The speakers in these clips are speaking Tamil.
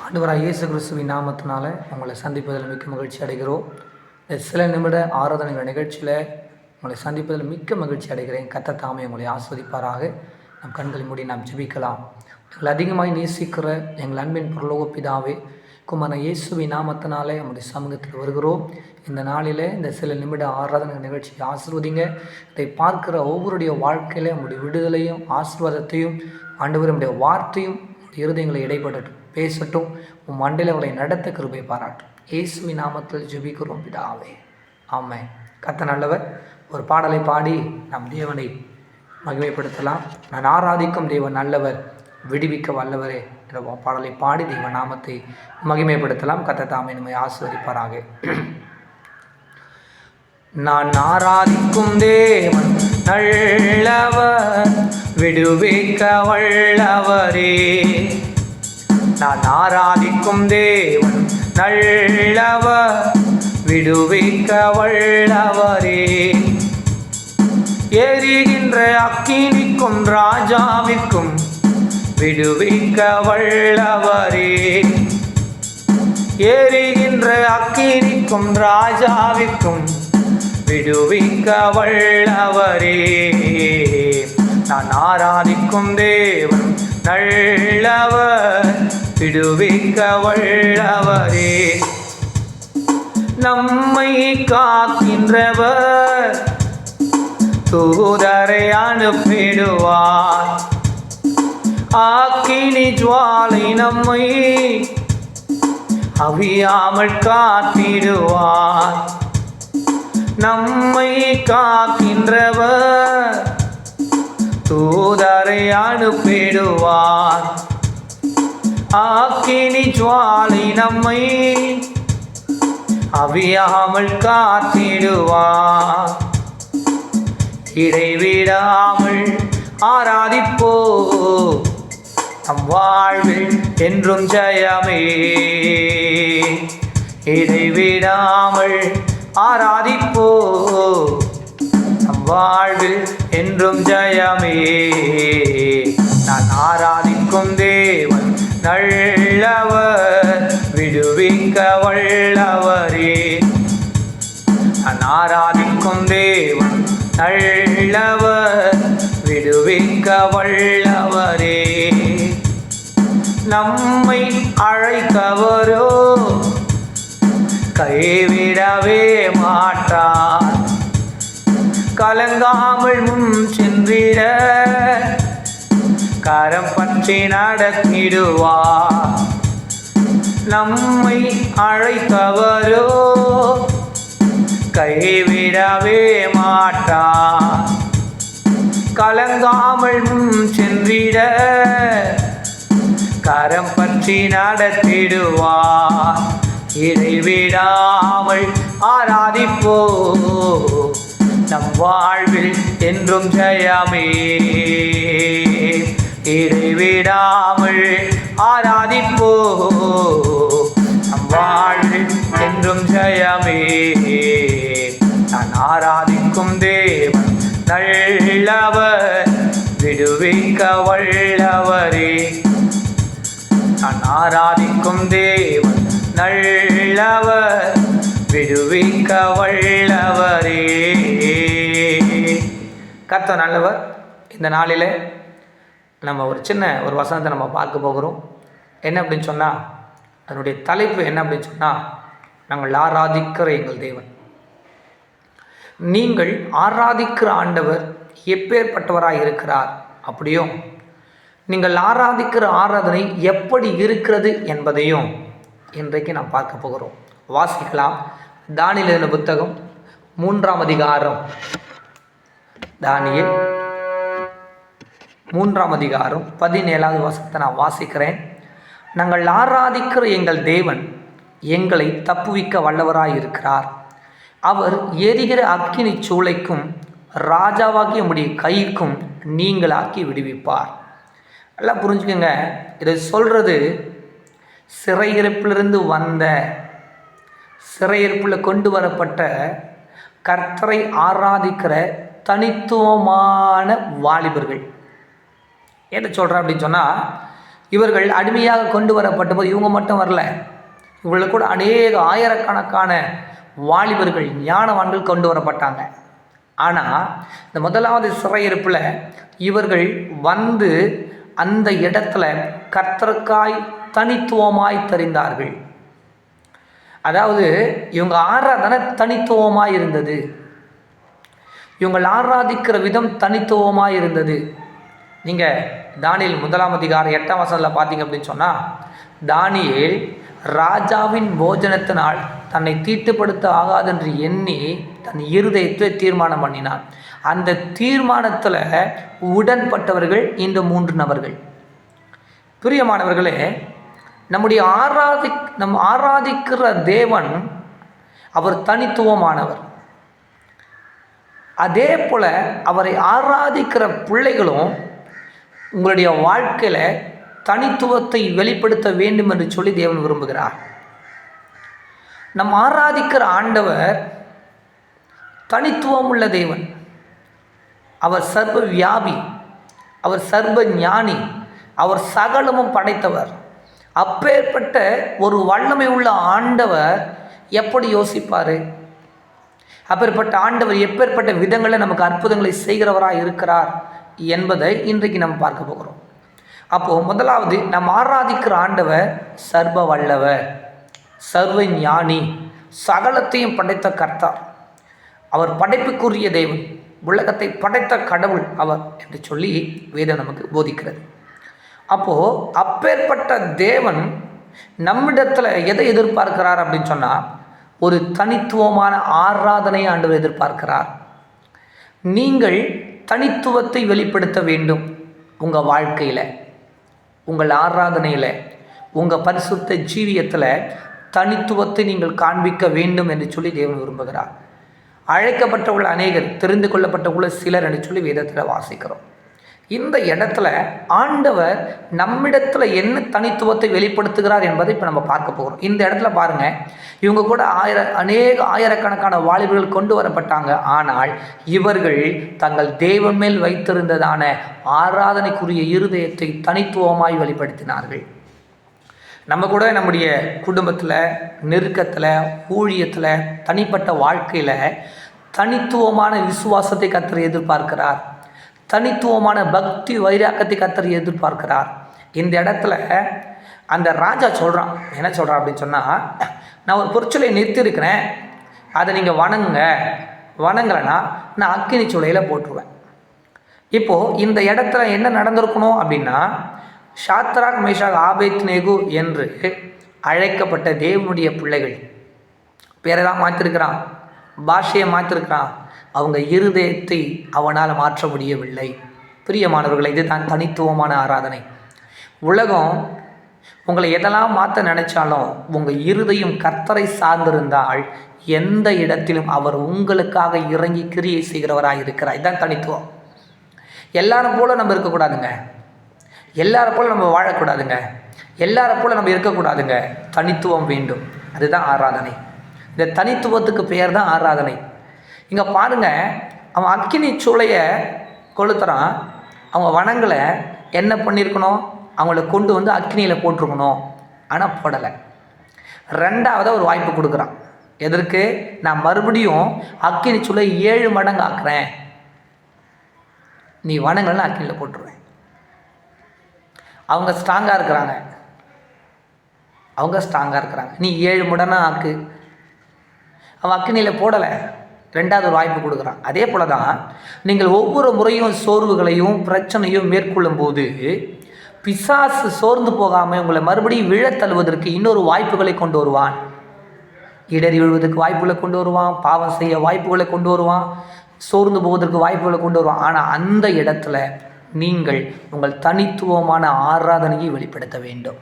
ஆண்டவராக இயேசு கிறிஸ்துவின் நாமத்தினால உங்களை சந்திப்பதில் மிக்க மகிழ்ச்சி அடைகிறோம். இந்த சில நிமிட ஆராதனைகள் நிகழ்ச்சியில் உங்களை சந்திப்பதில் மிக்க மகிழ்ச்சி அடைகிறேன். கர்த்தர் தாமே உங்களை ஆஸ்வதிப்பாராக. நம் கண்களை மூடி நாம் ஜெபிக்கலாம். எங்களை அதிகமாய் நேசிக்கிற எங்கள் அன்பின் பரலோக பிதாவே, குமாரன் இயேசுவின் நாமத்தினாலே நம்முடைய சமூகத்தில் வருகிறோம். இந்த நாளில் இந்த சில நிமிட ஆராதனை நிகழ்ச்சியை ஆசீர்வதிங்க. இதை பார்க்கிற ஒவ்வொருடைய வாழ்க்கையில நம்முடைய விடுதலையும் ஆசீர்வாதத்தையும் ஆண்டவர் நம்முடைய வார்த்தையும் இருதயங்களை இடைப்படட்டும், பேசட்டும். உன் மண்டையில் அவளை நடத்த கிருபை பாராட்டும். இயேசுவின் நாமத்தில் ஜெபிக்கிறோம் பிதாவே, ஆமென். கர்த்தர் நல்லவர். ஒரு பாடலை பாடி நம் தேவனை மகிமைப்படுத்தலாம். நான் ஆராதிக்கும் தேவன் நல்லவர், விடுவிக்க வல்லவரே என்ற பாடலை பாடி தேவ நாமத்தை மகிமைப்படுத்தலாம். கர்த்தர் தாமே நம்மை ஆசீர்வதிப்பாராக. நான் ஆராதிக்கும் தேவன் நல்லவர், விடுவிக்க வல்லவரே. நான் ஆராதிக்கும் தேவன் நல்லவர், விடுவிக்க வல்லவரே. எரிகின்ற அக்கினிக்கும் ராஜாவிற்கும் விடுவிக்க வல்லவரே. எரிகின்ற அக்கினிக்கும் ராஜாவிற்கும் விடுவிக்க வல்லவரே. நான் ஆராதிக்கும் தேவன் நல்லவர், விடுவிக்க வல்லவரே. நம்மை காக்கின்றவர் தூதரை அனுப்பிடுவார். அக்கினி ஜுவாலை நம்மை அவியாமல் காத்திடுவார். நம்மை காக்கின்றவர் தூதரை அனுப்பிடுவார். அக்கினி ஜுவாலை நம்மை அவியாமல் காத்திடுவார். இடைவிடாமல் ஆராதிப்போ, நம் வாழ்வில் என்றும் ஜெயமே. இடைவிடாமல் ஆராதிப்போ, நம் வாழ்வில் என்றும் ஜெயமே. நான் ஆராதிக்கும் தேவன் நல்லவர், விடுவிக்க வல்லவரே. நான் ஆராதிக்கும் தேவன் நல்லவர், விடுவிக்க வல்லவரே. நம்மை அழைத்தவரோ கைவிடவே மாட்டார். கலங்காமல் முன் சென்றிட கரம் பற்றி நடத்திடுவார். நம்மை அழைத்தவரோ கைவிடவே மாட்டார். கலங்காமல் முன் சென்றிட கரம் பற்றி நடத்திடுவார். இடைவிடாமல் ஆராதிப்போ, நம் வாழ்வில் என்றும் ஜெயமே. இடைவிடாமல் ஆராதிப்போ, நம் வாழ்வில் என்றும் ஜெயமே. நான் ஆராதிக்கும் தேவன் நல்லவர், விடுவிக்க வல்லவரே. நான் ஆராதிக்கும் தேவன் நல்லவர், விடுவிக்க வல்லவரே. கர்த்தர் நல்லவர். இந்த நாளில் நம்ம ஒரு வசனத்தை நம்ம பார்க்க போகிறோம். என்ன அப்படின்னு சொன்னால், அதனுடைய தலைப்பு என்ன அப்படின்னு சொன்னால், நாங்கள் ஆராதிக்கிற எங்கள் தேவன். நீங்கள் ஆராதிக்கிற ஆண்டவர் எப்பேற்பட்டவராக இருக்கிறார், அப்படியும் நீங்கள் ஆராதிக்கிற ஆராதனை எப்படி இருக்கிறது என்பதையும் இன்றைக்கு நாம் பார்க்க போகிறோம். வாசிக்கலாம். தானியேல் எழுதின புத்தகம் 3ஆம் அதிகாரம். தானியேல் 3ஆம் அதிகாரம் 17வது வசனத்தை நான் வாசிக்கிறேன். நாங்கள் ஆராதிக்கிற எங்கள் தேவன் எங்களை தப்புவிக்க வல்லவராய் இருக்கிறார். அவர் எரிகிற அக்கினி சூளைக்கும் ராஜாவாகிய உம்முடைய கைக்கும் நீங்களாக்கி விடுவிப்பார். நல்லா புரிஞ்சுக்கோங்க. இதை சொல்கிறது சிறையிருப்பிலிருந்து வந்த, சிறையிருப்பில் கொண்டு வரப்பட்ட கர்த்தரை ஆராதிக்கிற தனித்துவமான வாலிபர்கள். என்ன சொல்கிறேன் அப்படின்னு சொன்னால், இவர்கள் அடிமையாக கொண்டு வரப்பட்ட போது இவங்க மட்டும் வரல, இவர்களுக்கு கூட அநேக ஆயிரக்கணக்கான வாலிபர்கள் ஞானவான்கள் கொண்டு வரப்பட்டாங்க. ஆனால் இந்த முதலாவது சிறையிருப்பில் இவர்கள் வந்து அந்த இடத்துல கர்த்தருக்காய் தனித்துவமாய் தெரிந்தார்கள். அதாவது இவங்க ஆராதனை தனித்துவமாய் இருந்தது, இவங்கள் ஆராதிக்கிற விதம் தனித்துவமாய் இருந்தது. நீங்கள் தானியேல் 1 அதிகாரம் 8 வசனத்தில் பார்த்தீங்க அப்படின்னு சொன்னால், தானியேல் ராஜாவின் போஜனத்தினால் தன்னை தீட்டுப்படுத்த ஆகாதென்று எண்ணி தன் இருதயத்தை தீர்மானம் பண்ணினான். அந்த தீர்மானத்தில் உடன்பட்டவர்கள் இந்த 3 நபர்கள். பிரியமானவர்களே, நம் ஆராதிக்கிற தேவன் அவர் தனித்துவமானவர். அதே போல் அவரை ஆராதிக்கிற பிள்ளைகளும் உங்களுடைய வாழ்க்கையில் தனித்துவத்தை வெளிப்படுத்த வேண்டும் என்று சொல்லி தேவன் விரும்புகிறார். நம் ஆராதிக்கிற ஆண்டவர் தனித்துவம் உள்ள தேவன். அவர் சர்வ வியாபி, அவர் சர்வ ஞானி, அவர் சகலமும் படைத்தவர். அப்பேற்பட்ட ஒரு வல்லமை உள்ள ஆண்டவர் எப்படி யோசிப்பார்? அப்பேற்பட்ட ஆண்டவர் எப்பேற்பட்ட விதங்களில் நமக்கு அற்புதங்களை செய்கிறவராக இருக்கிறார் என்பதை இன்றைக்கு நம்ம பார்க்க போகிறோம். அப்போது முதலாவது, நம் ஆராதிக்கிற ஆண்டவர் சர்வ வல்லவர், சர்வ ஞானி, சகலத்தையும் படைத்த கர்த்தர். அவர் படைப்புக்குரிய தேவன், உலகத்தை படைத்த கடவுள் அவர் என்று சொல்லி வேதம் நமக்கு போதிக்கிறது. அப்போது அப்பேற்பட்ட தேவன் நம்மிடத்தில் எதை எதிர்பார்க்கிறார் அப்படின்னு சொன்னால், ஒரு தனித்துவமான ஆராதனை ஆண்டவர் எதிர்பார்க்கிறார். நீங்கள் தனித்துவத்தை வெளிப்படுத்த வேண்டும். உங்கள் வாழ்க்கையில், உங்கள் ஆராதனையில், உங்கள் பரிசுத்த ஜீவியத்தில் தனித்துவத்தை நீங்கள் காண்பிக்க வேண்டும் என்று சொல்லி தேவன் விரும்புகிறார். அழைக்கப்பட்டவுள்ள அநேகர், தெரிந்து கொள்ளப்பட்டவுள்ள சிலர் என்று சொல்லி வேதத்தில் வாசிக்கிறோம். இந்த இடத்துல ஆண்டவர் நம்மிடத்தில் என்ன தனித்துவத்தை வெளிப்படுத்துகிறார் என்பதை இப்போ நம்ம பார்க்க போகிறோம். இந்த இடத்துல பாருங்கள், இவங்க கூட அநேக ஆயிரக்கணக்கான வாலிபர்கள் கொண்டு வரப்பட்டாங்க. ஆனால் இவர்கள் தங்கள் தேவன் மேல் வைத்திருந்ததான ஆராதனைக்குரிய இருதயத்தை தனித்துவமாய் வெளிப்படுத்தினார்கள். நம்ம கூட நம்முடைய குடும்பத்தில், நெருக்கத்தில், ஊழியத்தில், தனிப்பட்ட வாழ்க்கையில் தனித்துவமான விசுவாசத்தை கர்த்தர் எதிர்பார்க்கிறார். தனித்துவமான பக்தி வைராக்கத்தை கர்த்தர் எதிர்பார்க்கிறார். இந்த இடத்துல அந்த ராஜா சொல்கிறான், என்ன சொல்கிறான் அப்படின்னு சொன்னால், நான் ஒரு பொற்சொலை நிறுத்தியிருக்கிறேன், அதை நீங்கள் வணங்கலைன்னா நான் அக்கினி சூளையில் போட்டுருவேன். இப்போது இந்த இடத்துல என்ன நடந்திருக்கணும் அப்படின்னா, ஷாத்ராக், மேஷாக், ஆபேத்நேகோ என்று அழைக்கப்பட்ட தேவனுடைய பிள்ளைகள் பேரெல்லாம் மாற்றிருக்கிறான், பாஷையை மாற்றிருக்கிறான், அவங்க இருதயத்தை அவனால் மாற்ற முடியவில்லை. பிரியமானவர்களை, இதுதான் தனித்துவமான ஆராதனை. உலகம் உங்களை எதெல்லாம் மாற்ற நினைச்சாலும் உங்கள் இருதயம் கர்த்தரை சார்ந்திருந்தால் எந்த இடத்திலும் அவர் உங்களுக்காக இறங்கி கிரியை செய்கிறவராக இருக்கிறார். இதுதான் தனித்துவம். எல்லாரும் போல நம்ம இருக்கக்கூடாதுங்க, எல்லாரை போல் நம்ம வாழக்கூடாதுங்க, எல்லாரை போல் நம்ம இருக்கக்கூடாதுங்க. தனித்துவம் வேண்டும். அதுதான் ஆராதனை. இந்த தனித்துவத்துக்கு பெயர் தான் ஆராதனை. இங்கே பாருங்கள், அவன் அக்கினி சூளையை கொளுத்துறான். அவங்க வனங்களை என்ன பண்ணியிருக்கணும்? அவங்கள கொண்டு வந்து அக்கினியில் போட்டிருக்கணும். ஆனால் போடலை. ரெண்டாவதாக ஒரு வாய்ப்பு கொடுக்குறான். எதற்கு? நான் மறுபடியும் அக்கினி சூளை 7 மடங்கு ஆக்குறேன், நீ வனங்கள்லாம் அக்கினியில் போட்டுருவேன். அவங்க ஸ்ட்ராங்காக இருக்கிறாங்க, நீ 7 மடங்கு ஆக்கு. அவன் அக்கினியில் போடலை. ரெண்டாவது ஒரு வாய்ப்பு கொடுக்குறான். அதே போல தான் நீங்கள் ஒவ்வொரு முறையும் சோர்வுகளையும் பிரச்சனையும் மேற்கொள்ளும் போது பிசாசு சோர்ந்து போகாமல் உங்களை மறுபடியும் விழத்தழுவதற்கு இன்னொரு வாய்ப்புகளை கொண்டு வருவான். இடறி விழுவதற்கு வாய்ப்புகளை கொண்டு வருவான், பாவம் செய்ய வாய்ப்புகளை கொண்டு வருவான், சோர்ந்து போவதற்கு வாய்ப்புகளை கொண்டு வருவான். ஆனால் அந்த இடத்துல நீங்கள் உங்கள் தனித்துவமான ஆராதனையை வெளிப்படுத்த வேண்டும்.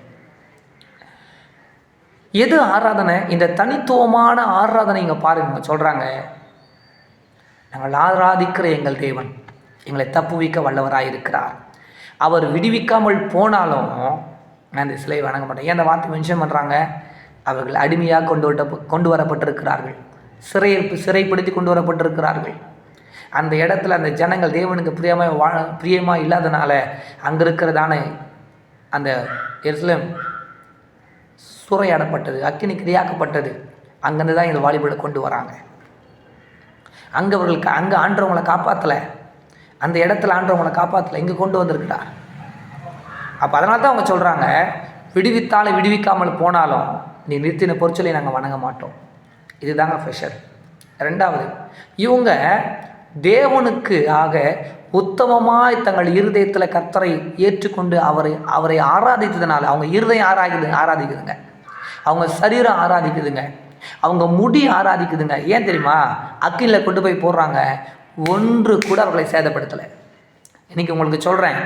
எது ஆராதனை? இந்த தனித்துவமான ஆராதனை. இங்கே பாருங்க, சொல்கிறாங்க, நாங்கள் ஆராதிக்கிற எங்கள் தேவன் எங்களை தப்புவிக்க வல்லவராயிருக்கிறார். அவர் விடுவிக்காமல் போனாலும் நான் இந்த சிலையை வணங்க மாட்டேன். ஏன் அந்த வார்த்தை மென்ஷன் பண்ணுறாங்க? அவர்கள் அடிமையாக கொண்டு வரப்பட்டிருக்கிறார்கள், சிறைப்படுத்தி கொண்டு வரப்பட்டிருக்கிறார்கள். அந்த இடத்துல அந்த ஜனங்கள் தேவனுக்கு பிரியமாக இல்லாதனால அங்கே இருக்கிறதான அந்த எருசலேம் சூறையாடப்பட்டது, அக்கினி கிரியாக்கப்பட்டது. அங்கேருந்து தான் இந்த வாலிபர்களை கொண்டு வராங்க. அங்கே ஆண்டவங்களை காப்பாற்றலை, அந்த இடத்துல ஆண்டவங்களை காப்பாற்றலை, இங்கே கொண்டு வந்திருக்கிறார். அப்போ அதனால தான் அவங்க சொல்கிறாங்க, விடுவித்தாலும் விடுவிக்காமல் போனாலும் நீ நிறுத்தின பொருட்களை நாங்கள் வணங்க மாட்டோம். இதுதாங்க ஃப்ரெஷர். ரெண்டாவது, இவங்க தேவனுக்கு ஆக உத்தமமாய் தங்கள் இருதயத்தில் கர்த்தரை ஏற்றுக்கொண்டு அவரை ஆராதித்ததுனால அவங்க இருதயம் ஆராதிக்குதுங்க, அவங்க சரீரம் ஆராதிக்குதுங்க, அவங்க முடி ஆராதிக்குதுங்க. ஏன் தெரியுமா? அக்கினியில் கொண்டு போய் போடுறாங்க, ஒன்று கூட அவர்களை சேதப்படுத்தலை. இன்றைக்கி உங்களுக்கு சொல்கிறேன்,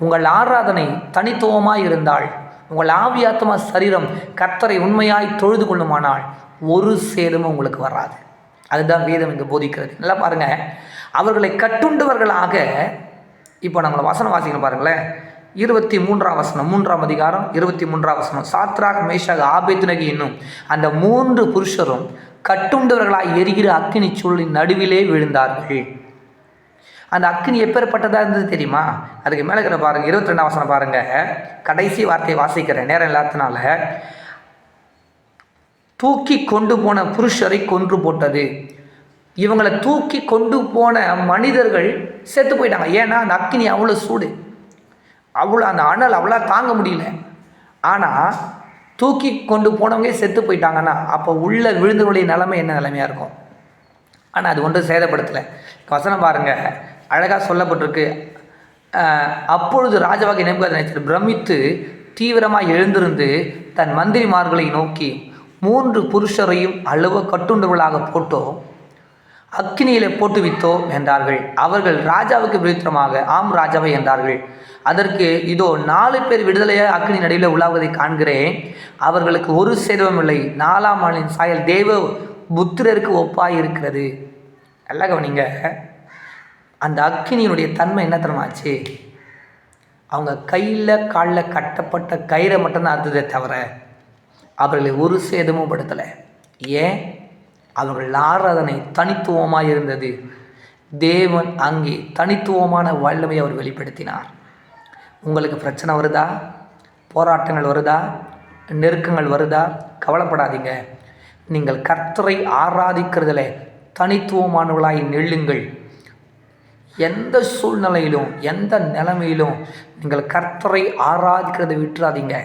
உங்கள் ஆராதனை தனித்துவமாக இருந்தால், உங்கள் ஆவியாத்மா சரீரம் கர்த்தரை உண்மையாய் தொழுது கொள்ளுமானால் ஒரு சேதமும் உங்களுக்கு வராது. அதுதான் வேதம் இங்கே போதிக்கிறது. நல்லா பாருங்கள், அவர்களை கட்டுண்டவர்களாக, இப்போ நம்மளை வசனம் வாசிக்கணும் பாருங்களேன். 23ஆம் வசனம், 3ஆம் அதிகாரம் 23ஆம் வசனம். சாத்ராக், மேஷாக், ஆபேத்நேகோ என்னும் அந்த 3 புருஷரும் கட்டுண்டவர்களாய் எரிகிற அக்கினி சூழலின் நடுவிலே விழுந்தார்கள். அந்த அக்கினி எப்பேற்பட்டதாக இருந்தது தெரியுமா? அதுக்கு மேலே இருக்கிற பாருங்கள், 22ஆம் வசனம் பாருங்கள். கடைசி வார்த்தையை வாசிக்கிறேன், நேரம் இல்லாதனால. தூக்கி கொண்டு போன புருஷரை கொன்று போட்டது. இவங்களை தூக்கி கொண்டு போன மனிதர்கள் செத்து போயிட்டாங்க. ஏன்னா அந்த அக்கினி அவ்வளோ சூடு, அவ்வளோ அந்த அனல் அவ்வளோ தாங்க முடியல. ஆனால் தூக்கி கொண்டு போனவங்க செத்து போயிட்டாங்கன்னா அப்போ உள்ள விழுந்தவருடைய நிலைமை என்ன நிலைமையாக இருக்கும்? ஆனால் அது ஒன்றும் சேதப்படுத்தலை. வசனம் பாருங்கள், அழகாக சொல்லப்பட்டிருக்கு. அப்பொழுது ராஜாவாகிய நேபுகாத்நேச்சர் பிரமித்து தீவிரமாக எழுந்திருந்து தன் மந்திரிமார்களை நோக்கி, 3 புருஷரையும் அளவு கட்டுண்டவர்களாக போட்டோ அக்கினியிலே போட்டுவித்தோ என்றார்கள். அவர்கள் ராஜாவுக்கு விருத்தமாக ஆம் ராஜாவை என்றார்கள். அதற்கு, இதோ 4 பேர் விடுதலையாக அக்கினி நடுவில் உலாவதை காண்கிறேன், அவர்களுக்கு ஒரு சேதமும் இல்லை, 4ஆம் ஆளின் சாயல் தேவ புத்திரருக்கு ஒப்பாய் இருக்கிறது. நல்லா கவனிங்க, அந்த அக்கினியினுடைய தன்மை என்ன தரமாச்சு? அவங்க கையில் காலில் கட்டப்பட்ட கயிறை மட்டும்தான் அறுத்ததே தவிர அவர்களை ஒரு சேதமும் படுத்தலை. ஏன்? அவர்கள் ஆராதனை தனித்துவமாக இருந்தது. தேவன் அங்கே தனித்துவமான வல்லமை அவர் வெளிப்படுத்தினார். உங்களுக்கு பிரச்சனை வருதா? போராட்டங்கள் வருதா? நெருக்கங்கள் வருதா? கவலைப்படாதீங்க. நீங்கள் கர்த்தரை ஆராதிக்கிறதுல தனித்துவமானவர்களாய் நெல்லுங்கள். எந்த சூழ்நிலையிலும் எந்த நிலைமையிலும் நீங்கள் கர்த்தரை ஆராதிக்கிறதை விட்டுறாதீங்க.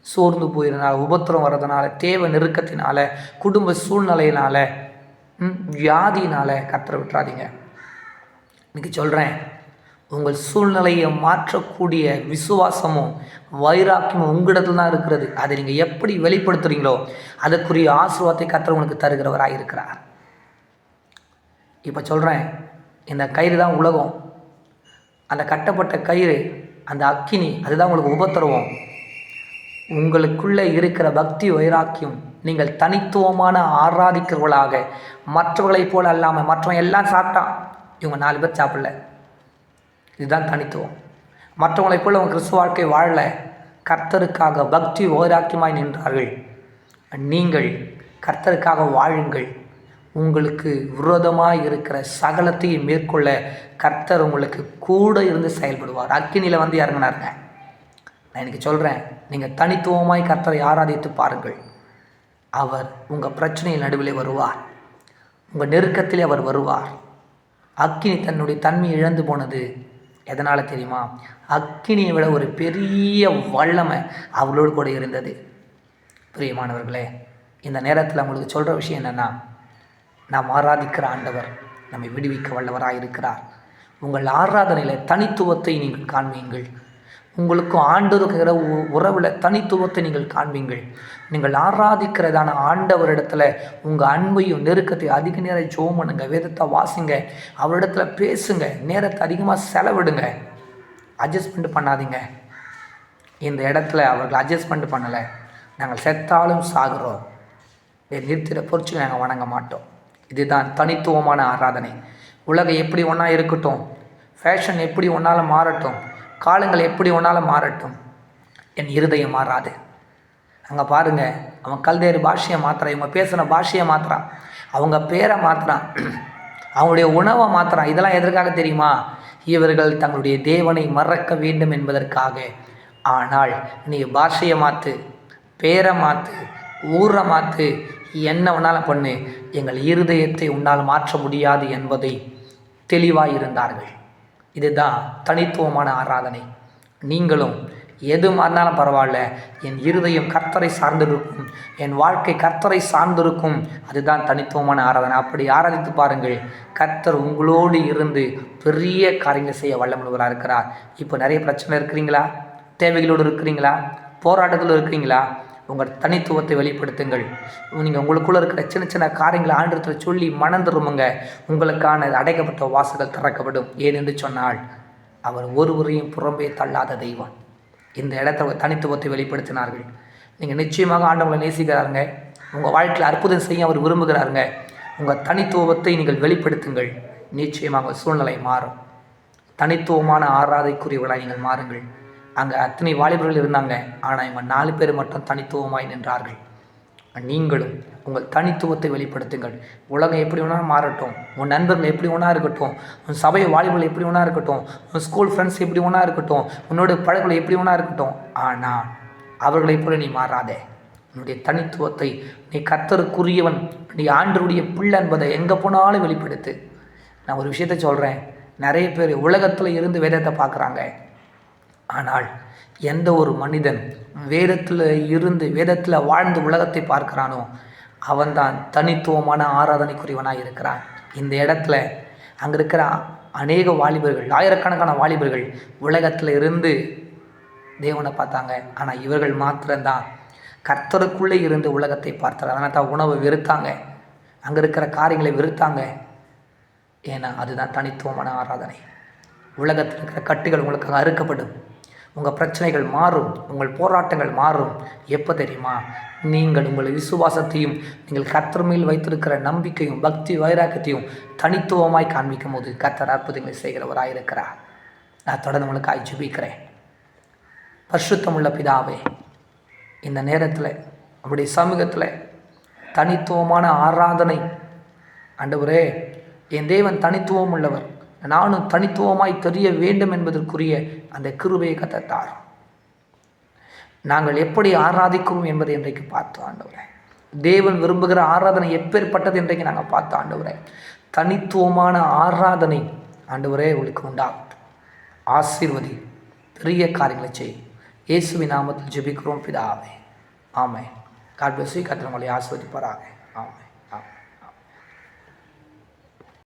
சோர்ந்து போயிருந்தால், உபத்திரம் வர்றதுனால, தேவை நெருக்கத்தினால, குடும்ப சூழ்நிலையினால், வியாதியினால் கர்த்தரை விட்டுறாதீங்க. இன்றைக்கி சொல்கிறேன், உங்கள் சூழ்நிலையை மாற்றக்கூடிய விசுவாசமும் வைராக்கியமும் உங்களிடத்துல தான் இருக்கிறது. அதை நீங்கள் எப்படி வெளிப்படுத்துகிறீங்களோ அதற்குரிய ஆசீர்வாதத்தை கர்த்தர் உங்களுக்கு தருகிறவராக இருக்கிறார். இப்போ சொல்கிறேன், இந்த கயிறு தான் உலகம். அந்த கட்டப்பட்ட கயிறு, அந்த அக்கினி, அதுதான் உங்களுக்கு உபத்திரவம். உங்களுக்குள்ளே இருக்கிற பக்தி வைராக்கியம், நீங்கள் தனித்துவமான ஆராதிக்கிறவர்களாக, மற்றவர்களைப் போல் அல்லாமல், மற்றவன் எல்லாம் சாப்பிட்டான், இவங்க 4 பேர் சாப்பிடல. இதுதான் தனித்துவம். மற்றவங்களைப் போல் அவங்க கிறிஸ்துவ வாழ்க்கை வாழலை, கர்த்தருக்காக பக்தி வைராக்கியமாய் நின்றார்கள். நீங்கள் கர்த்தருக்காக வாழுங்கள். உங்களுக்கு விரோதமாக இருக்கிற சகலத்தையும் மேற்கொள்ள கர்த்தர் உங்களுக்கு கூட இருந்து செயல்படுவார். அக்கினியில் வந்து இறங்கினாருங்க. நான் இன்றைக்கி சொல்கிறேன், நீங்கள் தனித்துவமாய் கர்த்தரை ஆராதித்து பாருங்கள். அவர் உங்கள் பிரச்சனையில் நடுவில் வருவார், உங்கள் நெருக்கத்திலே அவர் வருவார். அக்கினி தன்னுடைய தன்மையை இழந்து போனது எதனால் தெரியுமா? அக்கினியை விட ஒரு பெரிய வல்லமை அவளோடு கூட இருந்தது. பிரியமானவர்களே, இந்த நேரத்தில் உங்களுக்கு சொல்கிற விஷயம் என்னென்னா, நாம் ஆராதிக்கிற ஆண்டவர் நம்மை விடுவிக்க வல்லவராக இருக்கிறார். உங்கள் ஆராதனையில் தனித்துவத்தை நீங்கள் காண்பீங்கள். உங்களுக்கும் ஆண்டவருக்கிற உறவில் தனித்துவத்தை நீங்கள் காண்பீங்கள். நீங்கள் ஆராதிக்கிறதான ஆண்டவரிடத்துல உங்கள் அன்பையும் நெருக்கத்தை அதிக நேரம் ஜெபம் பண்ணுங்க, வேதத்தை வாசிங்க, அவரிடத்துல பேசுங்க, நேரத்தை அதிகமாக செலவிடுங்க. அட்ஜஸ்ட்மெண்ட் பண்ணாதீங்க. இந்த இடத்துல அவர்கள் அட்ஜஸ்ட்மெண்ட் பண்ணலை. நாங்கள் செத்தாலும் சாகிறோம், நிறுத்திட பொறிச்சு நாங்கள் வணங்க மாட்டோம். இதுதான் தனித்துவமான ஆராதனை. உலகம் எப்படி ஒன்றா இருக்கட்டும், ஃபேஷன் எப்படி ஒன்றால் மாறட்டும், காலங்கள் எப்படி ஒன்றாலும் மாறட்டும், என் இருதயம் மாறாது. அங்கே பாருங்கள், அவன் கல்தேறு பாஷையை மாற்றுறான், இவங்க பேசுகிற பாஷையை மாற்றுறான், அவங்க பேரை மாற்றுறான், அவங்களுடைய உணவை மாற்றுறான். இதெல்லாம் எதற்காக தெரியுமா? இவர்கள் தங்களுடைய தேவனை மறக்க வேண்டும் என்பதற்காக. ஆனால் நீ பாஷையை மாற்று, பேரை மாற்று, ஊரை மாற்று, என்ன வேணாலும் பண்ணு, எங்கள் இருதயத்தை உன்னால் மாற்ற முடியாது என்பதை தெளிவாக இருந்தார்கள். இதுதான் தனித்துவமான ஆராதனை. நீங்களும் எது மாறினாலும் பரவாயில்ல, என் இருதயம் கர்த்தரை சார்ந்திருக்கும், என் வாழ்க்கை கர்த்தரை சார்ந்திருக்கும், அதுதான் தனித்துவமான ஆராதனை. அப்படி ஆராதித்து பாருங்கள். கர்த்தர் உங்களோடு இருந்து பெரிய காரியங்களை செய்ய வல்லமுள்ளவராக இருக்கிறார். இப்போ நிறைய பிரச்சனை இருக்கிறீங்களா? தேவைகளோடு இருக்கிறீங்களா? போராட்டத்தில் இருக்கிறீங்களா? உங்கள் தனித்துவத்தை வெளிப்படுத்துங்கள். நீங்கள் உங்களுக்குள்ளே இருக்கிற சின்ன சின்ன காரியங்களை ஆண்டவரிடத்தில் சொல்லி மணந்துருமுங்க. உங்களுக்கான அடைக்கப்பட்ட வாசல்கள் திறக்கப்படும். ஏனென்று சொன்னால் அவர் ஒருவரையும் புறம்பே தள்ளாத தெய்வம். இந்த இடத்துல தனித்துவத்தை வெளிப்படுத்தினார்கள். நீங்கள் நிச்சயமாக ஆண்டவங்களை நேசிக்கிறாருங்க. உங்கள் வாழ்க்கையில் அற்புதம் செய்ய அவர் விரும்புகிறாருங்க. உங்கள் தனித்துவத்தை நீங்கள் வெளிப்படுத்துங்கள். நிச்சயமாக சூழ்நிலை மாறும். தனித்துவமான ஆராதைக்குரியவர்களாக நீங்கள் மாறுங்கள். அங்கே அத்தனை வாலிபர்கள் இருந்தாங்க, ஆனால் இவங்க 4 பேர் மட்டும் தனித்துவமாய் நின்றார்கள். நீங்களும் உங்கள் தனித்துவத்தை வெளிப்படுத்துங்கள். உலகம் எப்படி வேணாலும் மாறட்டும், உன் நண்பர்கள் எப்படி வேணா இருக்கட்டும், உன் சபை வாலிபர்கள் எப்படி வேணா இருக்கட்டும், உன் ஸ்கூல் ஃப்ரெண்ட்ஸ் எப்படி வேணா இருக்கட்டும், உன்னோட பழக்கங்கள் எப்படி வேணா இருக்கட்டும், ஆனால் அவர்களை போல நீ மாறாதே. உன்னுடைய தனித்துவத்தை, நீ கர்த்தருக்குரியவன், நீ ஆண்டவருடைய பிள்ளை என்பதை எங்கே போனாலும் வெளிப்படுத்து. நான் ஒரு விஷயத்தை சொல்கிறேன். நிறைய பேர் உலகத்தில் இருந்து வேதத்தை பார்க்குறாங்க. ஆனால் எந்த ஒரு மனிதன் வேதத்தில் இருந்து வேதத்தில் வாழ்ந்து உலகத்தை பார்க்கிறானோ அவன்தான் தனித்துவமான ஆராதனைக்குரியவனாக இருக்கிறான். இந்த இடத்துல அங்கே இருக்கிற அநேக வாலிபர்கள், ஆயிரக்கணக்கான வாலிபர்கள் உலகத்தில் இருந்து தேவனை பார்த்தாங்க. ஆனால் இவர்கள் மாத்திரம்தான் கர்த்தருக்குள்ளே இருந்து உலகத்தை பார்த்தாங்க. அதனால் தான் உணவை வெறுத்தாங்க, அங்கே இருக்கிற காரியங்களை வெறுத்தாங்க. ஏன்னா அதுதான் தனித்துவமான ஆராதனை. உலகத்தில் இருக்கிற கட்டுகள் உங்களுக்கு அறுக்கப்படும். உங்கள் பிரச்சனைகள் மாறும், உங்கள் போராட்டங்கள் மாறும். எப்போ தெரியுமா? நீங்கள் உங்கள் விசுவாசத்தையும் நீங்கள் கர்த்தர் மேல் வைத்திருக்கிற நம்பிக்கையும் பக்தி வைராக்கியத்தையும் தனித்துவமாய் காண்பிக்கும் போது கர்த்தர் அற்புதங்களை செய்கிறவராக இருக்கிறார். நான் தொடர்ந்து உங்களுக்கு ஜெபிக்கிறேன். பரிசுத்தமுள்ள பிதாவே, இந்த நேரத்தில் நம்முடைய சமூகத்தில் தனித்துவமான ஆராதனை ஆண்டவரே, என் தேவன் தனித்துவம் உள்ளவர், நானும் தனித்துவமாய் தெரிய வேண்டும் என்பதற்குரிய அந்த கிருபையை கர்த்தர். நாங்கள் எப்படி ஆராதிக்கிறோம் என்பதை இன்றைக்கு பார்த்தோம் ஆண்டவரே. தேவன் விரும்புகிற ஆராதனை எப்பேற்பட்டது இன்றைக்கு நாங்கள் பார்த்தோம் ஆண்டவரே. தனித்துவமான ஆராதனை ஆண்டவரே உங்களுக்கு உண்டாகட்டும். ஆசீர்வதி, பெரிய காரியங்களை செய். இயேசுவின் நாமத்தில் ஜெபிக்கிறோம் பிதாவே, ஆமென். God bless you. கர்த்தர் உங்களை ஆசீர்வதிப்பாராக. ஆமென்.